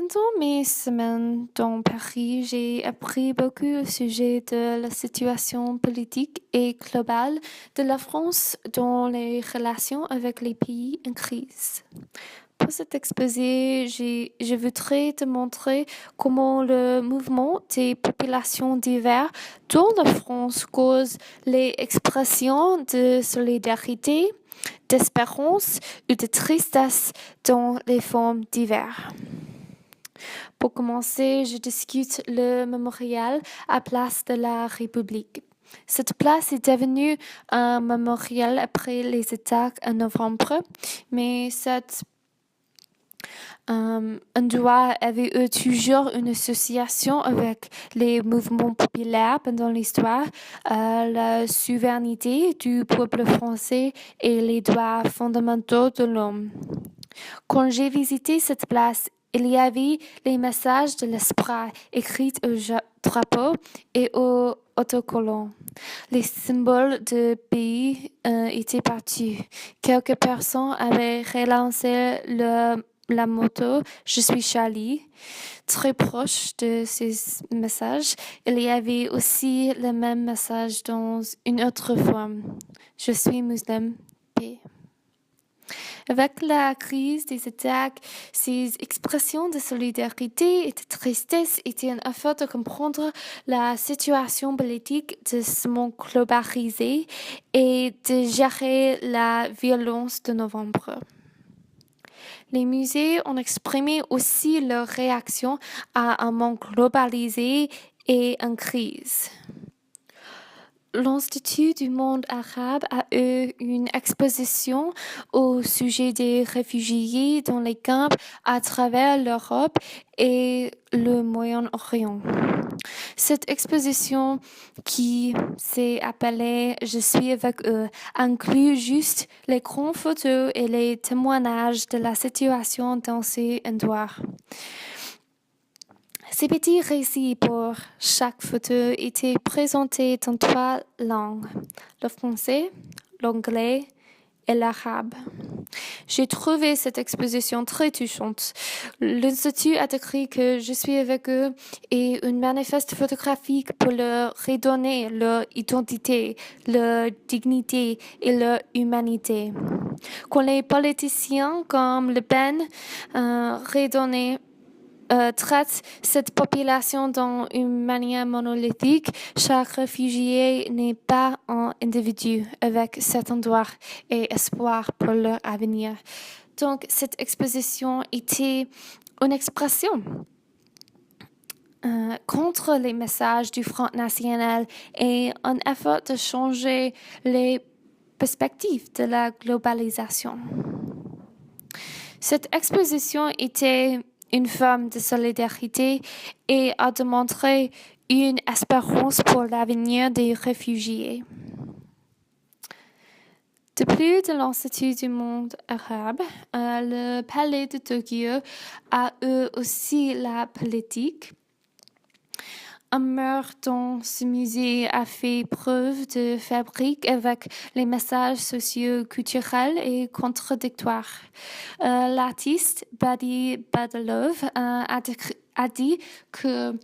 Pendant mes semaines dans Paris, j'ai appris beaucoup au sujet de la situation politique et globale de la France dans les relations avec les pays en crise. Pour cet exposé, je voudrais te montrer comment le mouvement des populations diverses dans la France cause les expressions de solidarité, d'espérance ou de tristesse dans les formes diverses. Pour commencer, je discute le mémorial à Place de la République. Cette place est devenue un mémorial après les attaques en novembre, mais cet endroit avait eu toujours une association avec les mouvements populaires pendant l'histoire, la souveraineté du peuple français et les droits fondamentaux de l'homme. Quand j'ai visité cette place, il y avait les messages de l'espoir écrits au drapeau et aux autocollants. Les symboles de pays étaient partis. Quelques personnes avaient relancé la moto « Je suis Charlie ». Très proche de ces messages, il y avait aussi le même message dans une autre forme. « Je suis musulman, paix ». Avec la crise des attaques, ces expressions de solidarité et de tristesse étaient un effort de comprendre la situation politique de ce monde globalisé et de gérer la violence de novembre. Les musées ont exprimé aussi leur réaction à un monde globalisé et en crise. L'Institut du monde arabe a eu une exposition au sujet des réfugiés dans les camps à travers l'Europe et le Moyen-Orient. Cette exposition, qui s'est appelée « Je suis avec eux », inclut juste les grandes photos et les témoignages de la situation dans ces endroits. Ces petits récits pour chaque photo étaient présentés dans 3 langues, le français, l'anglais et l'arabe. J'ai trouvé cette exposition très touchante. L'Institut a écrit que je suis avec eux et une manifeste photographique pour leur redonner leur identité, leur dignité et leur humanité. Quand les politiciens comme Le Pen traite cette population d'une manière monolithique. Chaque réfugié n'est pas un individu avec cet endroit et espoir pour leur avenir. Donc, cette exposition était une expression contre les messages du Front National et un effort de changer les perspectives de la globalisation. Cette exposition était une forme de solidarité et a démontré une espérance pour l'avenir des réfugiés. De plus de l'Institut du monde arabe, le Palais de Tokyo a eu aussi la politique. Un mur dans ce musée a fait preuve de fabrique avec les messages sociaux, culturels et contradictoires. L'artiste Badi Badalov a dit que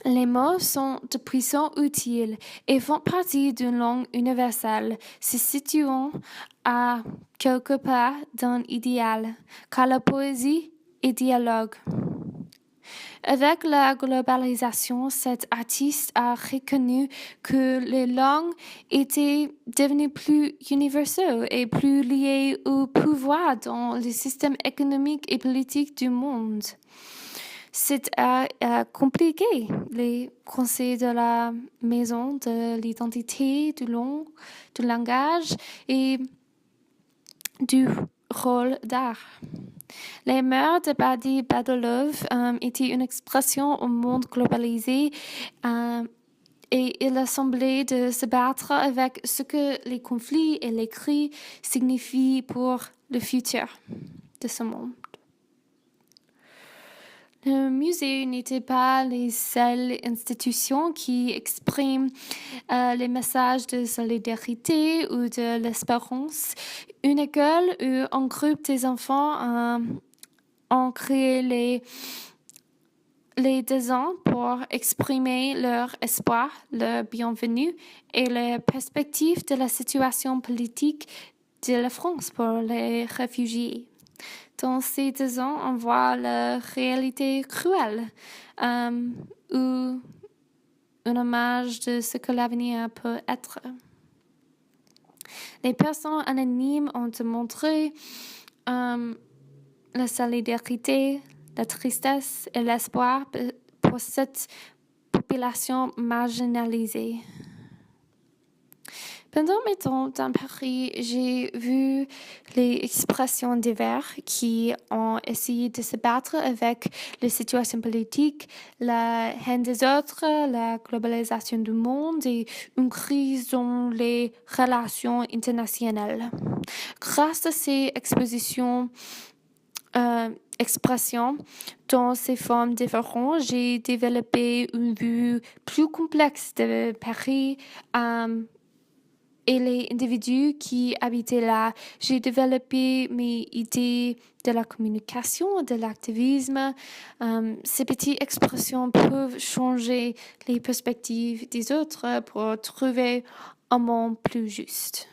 les mots sont de puissants outils et font partie d'une langue universelle, se situant à quelque part d'un idéal, car la poésie est dialogue. Avec la globalisation, cet artiste a reconnu que les langues étaient devenues plus universelles et plus liées au pouvoir dans le système économique et politique du monde. C'est compliqué les conseils de la maison, de l'identité, du langage et du rôle d'art. Les mœurs de Badi Badalov étaient une expression au monde globalisé et il a semblé de se battre avec ce que les conflits et les cris signifient pour le futur de ce monde. Le musée n'était pas les seules institutions qui expriment les messages de solidarité ou de l'espérance. Une école ou un groupe des enfants ont créé les dessins pour exprimer leur espoir, leur bienvenue et les perspectives de la situation politique de la France pour les réfugiés. Dans ces dessins, on voit la réalité cruelle ou une image de ce que l'avenir peut être. Les personnes anonymes ont montré la solidarité, la tristesse et l'espoir pour cette population marginalisée. Pendant mes temps dans Paris, j'ai vu les expressions diverses qui ont essayé de se battre avec les situations politiques, la haine des autres, la globalisation du monde et une crise dans les relations internationales. Grâce à ces expositions, expressions dans ces formes différentes, j'ai développé une vue plus complexe de Paris et les individus qui habitaient là. J'ai développé mes idées de la communication, de l'activisme. Ces petites expressions peuvent changer les perspectives des autres pour trouver un monde plus juste.